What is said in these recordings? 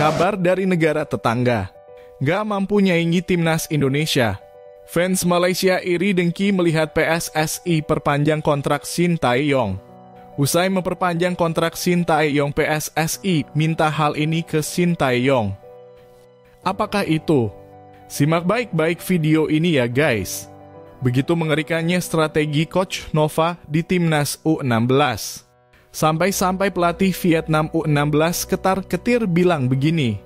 Kabar dari negara tetangga. Gak mampu nyaingi timnas Indonesia. Fans Malaysia iri dengki melihat PSSI perpanjang kontrak Shin Tae-yong. Usai memperpanjang kontrak Shin Tae-yong, PSSI minta hal ini ke Shin Tae-yong. Apakah itu? Simak baik-baik video ini ya guys. Begitu mengerikannya strategi Coach Nova di timnas U16. Sampai-sampai pelatih Vietnam U16 ketar-ketir bilang begini.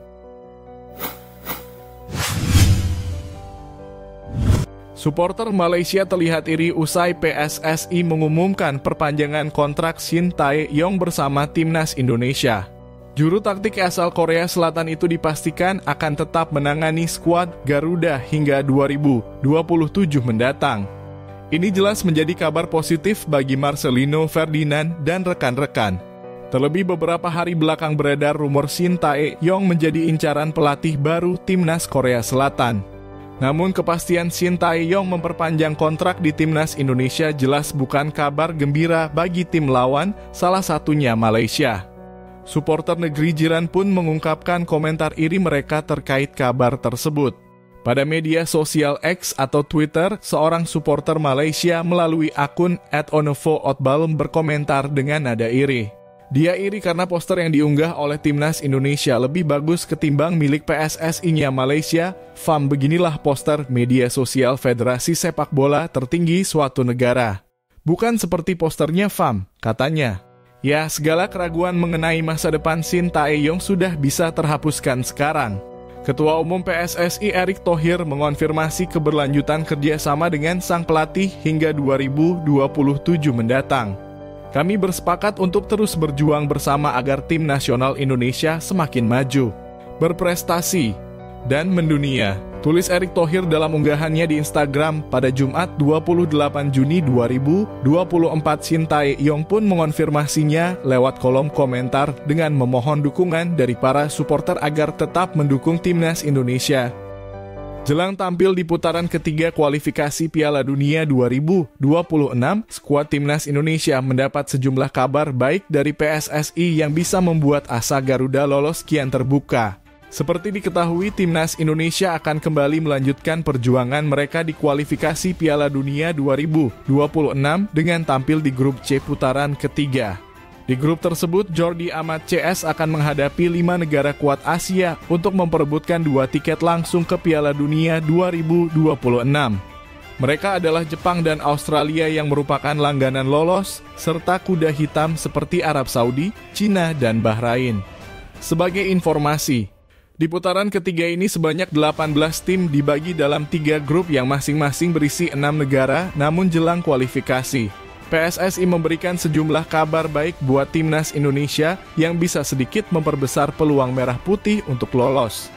Supporter Malaysia terlihat iri usai PSSI mengumumkan perpanjangan kontrak Shin Tae-yong bersama timnas Indonesia. Juru taktik asal Korea Selatan itu dipastikan akan tetap menangani skuad Garuda hingga 2027 mendatang. Ini jelas menjadi kabar positif bagi Marcelino Ferdinand dan rekan-rekan. Terlebih beberapa hari belakang beredar rumor Shin Tae-yong menjadi incaran pelatih baru timnas Korea Selatan. Namun kepastian Shin Tae-yong memperpanjang kontrak di timnas Indonesia jelas bukan kabar gembira bagi tim lawan, salah satunya Malaysia. Supporter negeri jiran pun mengungkapkan komentar iri mereka terkait kabar tersebut. Pada media sosial X atau Twitter, seorang supporter Malaysia melalui akun @onovo_otbalm berkomentar dengan nada iri. Dia iri karena poster yang diunggah oleh timnas Indonesia lebih bagus ketimbang milik PSSI-nya Malaysia. Fam, beginilah poster media sosial Federasi Sepak Bola tertinggi suatu negara. Bukan seperti posternya Fam, katanya. Ya, segala keraguan mengenai masa depan Shin Tae-yong sudah bisa terhapuskan sekarang. Ketua Umum PSSI Erick Thohir mengonfirmasi keberlanjutan kerjasama dengan sang pelatih hingga 2027 mendatang. Kami bersepakat untuk terus berjuang bersama agar tim nasional Indonesia semakin maju, berprestasi, dan mendunia, tulis Erick Thohir dalam unggahannya di Instagram pada Jumat 28 Juni 2024. Shin Tae-yong pun mengonfirmasinya lewat kolom komentar dengan memohon dukungan dari para supporter agar tetap mendukung timnas Indonesia. Jelang tampil di putaran ketiga kualifikasi Piala Dunia 2026, skuad timnas Indonesia mendapat sejumlah kabar baik dari PSSI yang bisa membuat asa Garuda lolos kian terbuka. Seperti diketahui, timnas Indonesia akan kembali melanjutkan perjuangan mereka di kualifikasi Piala Dunia 2026 dengan tampil di grup C putaran ketiga. Di grup tersebut, Jordi Amat CS akan menghadapi 5 negara kuat Asia untuk memperebutkan 2 tiket langsung ke Piala Dunia 2026. Mereka adalah Jepang dan Australia yang merupakan langganan lolos, serta kuda hitam seperti Arab Saudi, Cina, dan Bahrain. Sebagai informasi, di putaran ketiga ini sebanyak 18 tim dibagi dalam 3 grup yang masing-masing berisi 6 negara, namun jelang kualifikasi, PSSI memberikan sejumlah kabar baik buat timnas Indonesia yang bisa sedikit memperbesar peluang merah putih untuk lolos.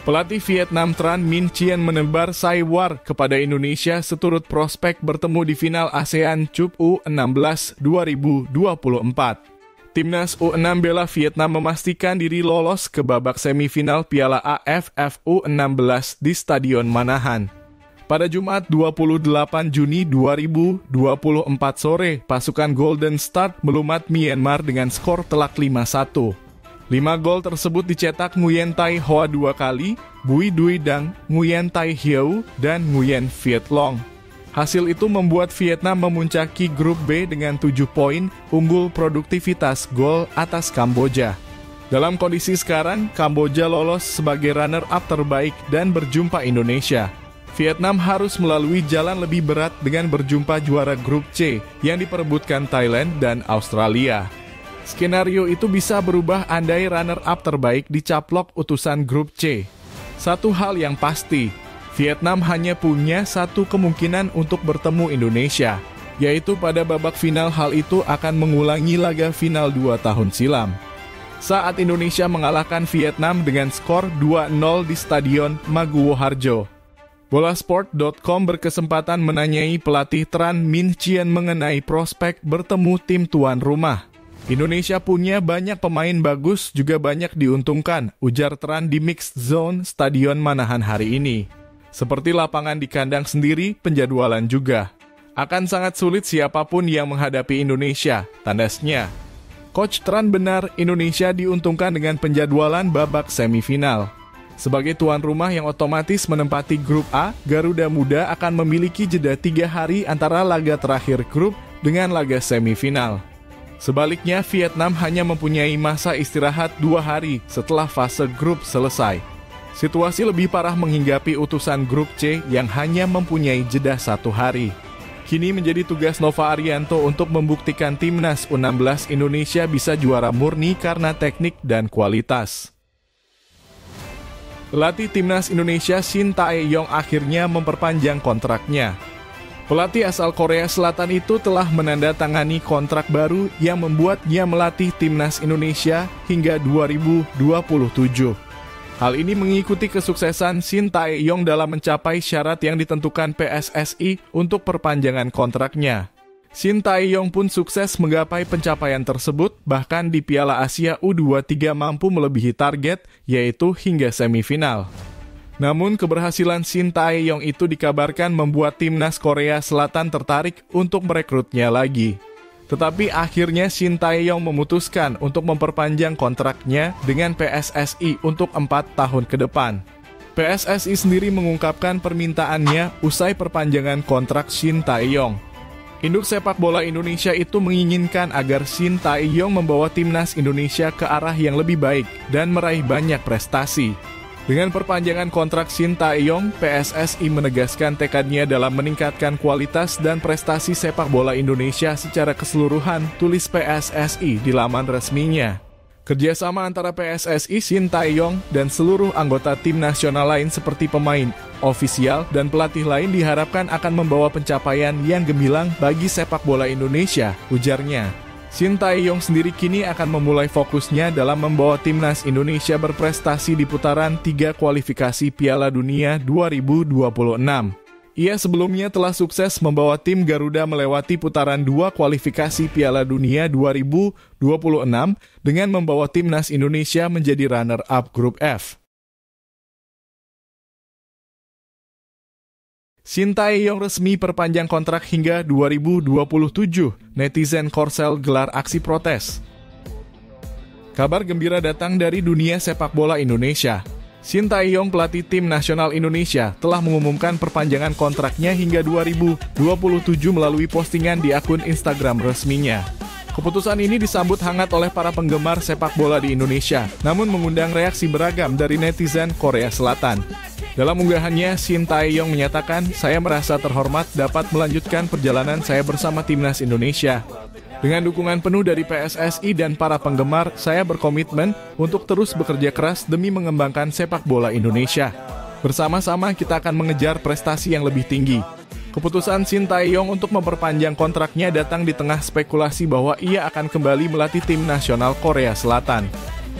Pelatih Vietnam Tran Minh Chien menebar sai-war kepada Indonesia seturut prospek bertemu di final ASEAN Cup U16 2024. Timnas U6 bela Vietnam memastikan diri lolos ke babak semifinal Piala AFF U16 di Stadion Manahan. Pada Jumat 28 Juni 2024 sore, pasukan Golden Start melumat Myanmar dengan skor telak 5-1. 5 gol tersebut dicetak Nguyen Tai Hoa 2 kali, Bui Dui Dang, Nguyen Tai Hieu, dan Nguyen Viet Long. Hasil itu membuat Vietnam memuncaki grup B dengan 7 poin, unggul produktivitas gol atas Kamboja. Dalam kondisi sekarang, Kamboja lolos sebagai runner-up terbaik dan berjumpa Indonesia. Vietnam harus melalui jalan lebih berat dengan berjumpa juara grup C yang diperebutkan Thailand dan Australia. Skenario itu bisa berubah andai runner-up terbaik dicaplok utusan grup C. Satu hal yang pasti, Vietnam hanya punya satu kemungkinan untuk bertemu Indonesia, yaitu pada babak final. Hal itu akan mengulangi laga final 2 tahun silam, saat Indonesia mengalahkan Vietnam dengan skor 2-0 di Stadion Maguwo Harjo. Bolasport.com berkesempatan menanyai pelatih Tran Minh Chien mengenai prospek bertemu tim tuan rumah. Indonesia punya banyak pemain bagus, juga banyak diuntungkan, ujar Tran di Mixed Zone Stadion Manahan hari ini. Seperti lapangan di kandang sendiri, penjadwalan juga. Akan sangat sulit siapapun yang menghadapi Indonesia, tandasnya. Coach Tran benar, Indonesia diuntungkan dengan penjadwalan babak semifinal. Sebagai tuan rumah yang otomatis menempati grup A, Garuda Muda akan memiliki jeda 3 hari antara laga terakhir grup dengan laga semifinal. Sebaliknya, Vietnam hanya mempunyai masa istirahat 2 hari setelah fase grup selesai. Situasi lebih parah menghinggapi utusan grup C yang hanya mempunyai jeda 1 hari. Kini menjadi tugas Nova Arianto untuk membuktikan timnas U16 Indonesia bisa juara murni karena teknik dan kualitas. Pelatih timnas Indonesia Shin Tae-yong akhirnya memperpanjang kontraknya. Pelatih asal Korea Selatan itu telah menandatangani kontrak baru yang membuatnya melatih timnas Indonesia hingga 2027. Hal ini mengikuti kesuksesan Shin Tae-yong dalam mencapai syarat yang ditentukan PSSI untuk perpanjangan kontraknya. Shin Tae-yong pun sukses menggapai pencapaian tersebut, bahkan di Piala Asia U23 mampu melebihi target, yaitu hingga semifinal. Namun keberhasilan Shin Tae-yong itu dikabarkan membuat timnas Korea Selatan tertarik untuk merekrutnya lagi. Tetapi akhirnya Shin Tae-yong memutuskan untuk memperpanjang kontraknya dengan PSSI untuk 4 tahun ke depan. PSSI sendiri mengungkapkan permintaannya usai perpanjangan kontrak Shin Tae-yong. Induk sepak bola Indonesia itu menginginkan agar Shin Tae-yong membawa timnas Indonesia ke arah yang lebih baik dan meraih banyak prestasi. Dengan perpanjangan kontrak Shin Tae-yong, PSSI menegaskan tekadnya dalam meningkatkan kualitas dan prestasi sepak bola Indonesia secara keseluruhan, tulis PSSI di laman resminya. Kerjasama antara PSSI, Shin Tae-yong, dan seluruh anggota tim nasional lain seperti pemain, ofisial, dan pelatih lain diharapkan akan membawa pencapaian yang gemilang bagi sepak bola Indonesia, ujarnya. Shin Tae-yong sendiri kini akan memulai fokusnya dalam membawa timnas Indonesia berprestasi di putaran 3 kualifikasi Piala Dunia 2026. Ia sebelumnya telah sukses membawa tim Garuda melewati putaran 2 kualifikasi Piala Dunia 2026 dengan membawa timnas Indonesia menjadi runner-up grup F. Shin Tae-yong resmi perpanjang kontrak hingga 2027. Netizen Korsel gelar aksi protes. Kabar gembira datang dari dunia sepak bola Indonesia. Shin Tae-yong, pelatih tim nasional Indonesia, telah mengumumkan perpanjangan kontraknya hingga 2027 melalui postingan di akun Instagram resminya. Keputusan ini disambut hangat oleh para penggemar sepak bola di Indonesia, namun mengundang reaksi beragam dari netizen Korea Selatan. Dalam unggahannya, Shin Tae-yong menyatakan, "Saya merasa terhormat dapat melanjutkan perjalanan saya bersama timnas Indonesia. Dengan dukungan penuh dari PSSI dan para penggemar, saya berkomitmen untuk terus bekerja keras demi mengembangkan sepak bola Indonesia. Bersama-sama kita akan mengejar prestasi yang lebih tinggi." Keputusan Shin Tae-yong untuk memperpanjang kontraknya datang di tengah spekulasi bahwa ia akan kembali melatih tim nasional Korea Selatan.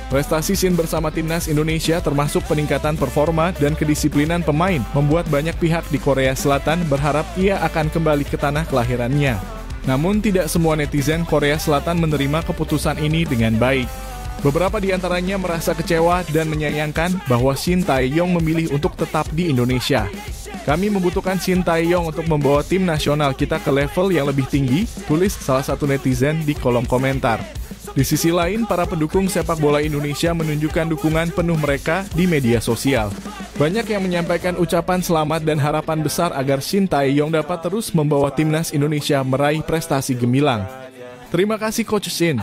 Prestasi Shin bersama timnas Indonesia termasuk peningkatan performa dan kedisiplinan pemain membuat banyak pihak di Korea Selatan berharap ia akan kembali ke tanah kelahirannya. Namun tidak semua netizen Korea Selatan menerima keputusan ini dengan baik. Beberapa di antaranya merasa kecewa dan menyayangkan bahwa Shin Tae-yong memilih untuk tetap di Indonesia. "Kami membutuhkan Shin Tae-yong untuk membawa tim nasional kita ke level yang lebih tinggi," tulis salah satu netizen di kolom komentar. Di sisi lain, para pendukung sepak bola Indonesia menunjukkan dukungan penuh mereka di media sosial. Banyak yang menyampaikan ucapan selamat dan harapan besar agar Shin Tae-yong dapat terus membawa timnas Indonesia meraih prestasi gemilang. "Terima kasih Coach Shin.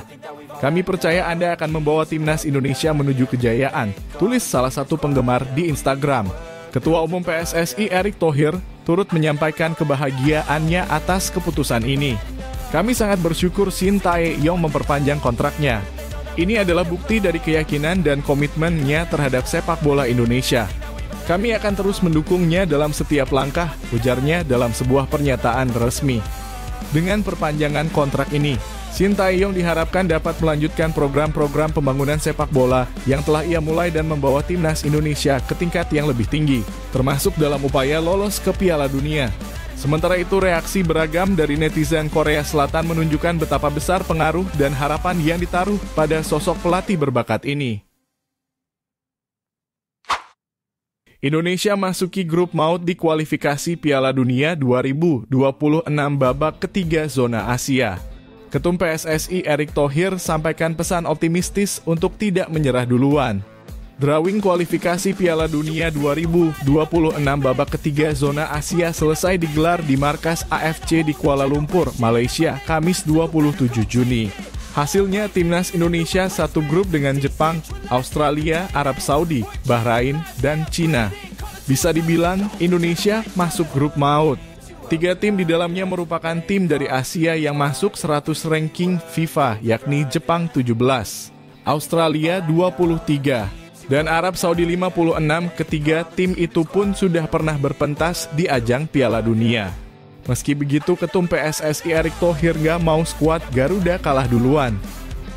Kami percaya Anda akan membawa timnas Indonesia menuju kejayaan," tulis salah satu penggemar di Instagram. Ketua Umum PSSI Erick Thohir turut menyampaikan kebahagiaannya atas keputusan ini. "Kami sangat bersyukur Shin Tae-yong memperpanjang kontraknya. Ini adalah bukti dari keyakinan dan komitmennya terhadap sepak bola Indonesia. Kami akan terus mendukungnya dalam setiap langkah," ujarnya dalam sebuah pernyataan resmi. Dengan perpanjangan kontrak ini, Shin Tae-yong diharapkan dapat melanjutkan program-program pembangunan sepak bola yang telah ia mulai dan membawa timnas Indonesia ke tingkat yang lebih tinggi, termasuk dalam upaya lolos ke Piala Dunia. Sementara itu, reaksi beragam dari netizen Korea Selatan menunjukkan betapa besar pengaruh dan harapan yang ditaruh pada sosok pelatih berbakat ini. Indonesia masuki grup maut di kualifikasi Piala Dunia 2026 babak ketiga zona Asia. Ketum PSSI Erick Thohir sampaikan pesan optimistis untuk tidak menyerah duluan. Drawing kualifikasi Piala Dunia 2026 babak ketiga zona Asia selesai digelar di markas AFC di Kuala Lumpur, Malaysia, Kamis 27 Juni. Hasilnya timnas Indonesia satu grup dengan Jepang, Australia, Arab Saudi, Bahrain, dan Cina. Bisa dibilang Indonesia masuk grup maut. 3 tim di dalamnya merupakan tim dari Asia yang masuk 100 ranking FIFA, yakni Jepang 17, Australia 23, dan Arab Saudi 56. Ketiga tim itu pun sudah pernah berpentas di ajang Piala Dunia. Meski begitu, Ketum PSSI Erick Thohir gak mau skuad Garuda kalah duluan.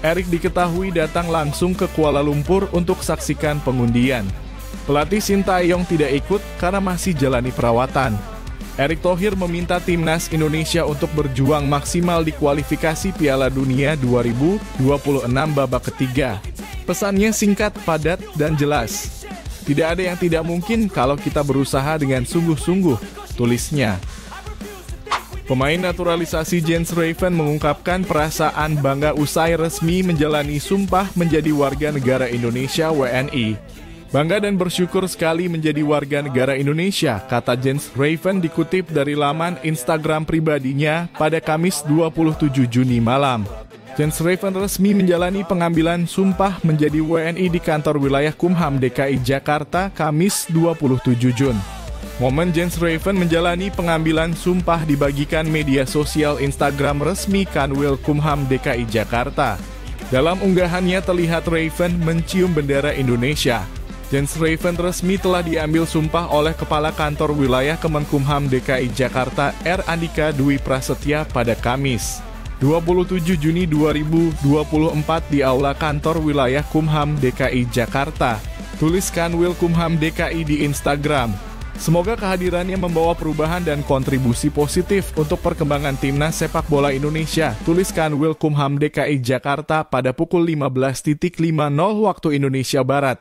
Erick diketahui datang langsung ke Kuala Lumpur untuk saksikan pengundian. Pelatih Sintayong tidak ikut karena masih jalani perawatan. Erick Thohir meminta timnas Indonesia untuk berjuang maksimal di kualifikasi Piala Dunia 2026 babak ketiga. Pesannya singkat, padat, dan jelas. Tidak ada yang tidak mungkin kalau kita berusaha dengan sungguh-sungguh, tulisnya. Pemain naturalisasi Jens Raven mengungkapkan perasaan bangga usai resmi menjalani sumpah menjadi warga negara Indonesia (WNI). Bangga dan bersyukur sekali menjadi warga negara Indonesia, kata Jens Raven dikutip dari laman Instagram pribadinya pada Kamis 27 Juni malam. Jens Raven resmi menjalani pengambilan sumpah menjadi WNI di kantor wilayah Kumham DKI Jakarta Kamis 27 Jun. Momen Jens Raven menjalani pengambilan sumpah dibagikan media sosial Instagram resmi Kanwil Kumham DKI Jakarta. Dalam unggahannya terlihat Raven mencium bendera Indonesia. Jens Raven resmi telah diambil sumpah oleh Kepala Kantor Wilayah Kemenkumham DKI Jakarta R. Andika Dwi Prasetya pada Kamis 27 Juni 2024 di Aula Kantor Wilayah Kumham DKI Jakarta. Tulis Kanwil Kumham DKI di Instagram. Semoga kehadirannya membawa perubahan dan kontribusi positif untuk perkembangan timnas sepak bola Indonesia. Tulis Kanwil Kumham DKI Jakarta pada pukul 15.50 waktu Indonesia Barat.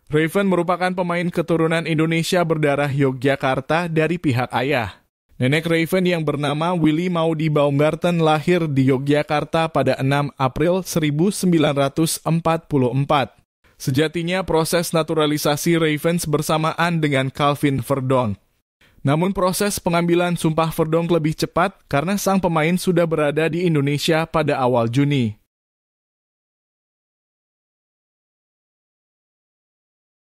Raven merupakan pemain keturunan Indonesia berdarah Yogyakarta dari pihak ayah. Nenek Raven yang bernama Willy Maudi Baumgarten lahir di Yogyakarta pada 6 April 1944. Sejatinya proses naturalisasi Ravens bersamaan dengan Calvin Verdonk. Namun proses pengambilan sumpah Verdonk lebih cepat karena sang pemain sudah berada di Indonesia pada awal Juni.